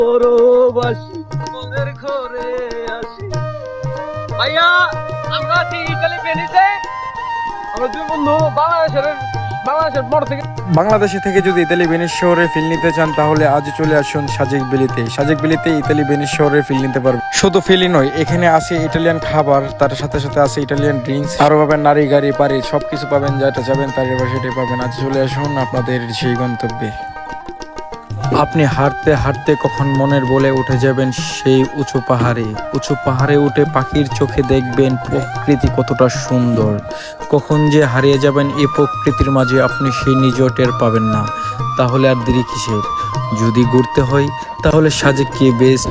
পরবাসী মনের ঘরে আসি। ভাইয়া আমরা আছি ইতালি ভেনিসে। আমরা দুই বন্ধু বাংলাদেশের মোড় থেকে বাংলাদেশে থেকে যদি ইতালি ভেনিস শহরে ফিল নিতে চান তাহলে আজ চলে আসুন সাজেক ভ্যালিতে। সাজেক ভ্যালিতে ইতালি ভেনিস শহরে ফিল নিতে পারবেন। শুধু ফিলই নয়, এখানে আছে ইটালিয়ান খাবার, তার সাথে সাথে আছে ইটালিয়ান ড্রিঙ্কস, আরো পাবেন নারী গাড়ি পারি, সবকিছু পাবেন, যেটা যাবেন তার এবার সেটাই পাবেন। আজ চলে আসুন আপনাদের সেই গন্তব্যে। আপনি হাঁটতে হাঁটতে কখন মনের বলে উঠে যাবেন সেই উঁচু পাহাড়ে উঠে পাখির চোখে দেখবেন প্রকৃতি কতটা সুন্দর। কখন যে হারিয়ে যাবেন এই প্রকৃতির মাঝে আপনি সেই নিজেও টের পাবেন না। তাহলে আর দেরি কিসের? যদি ঘুরতে হয় তাহলে সাজেক কি বেস্ট।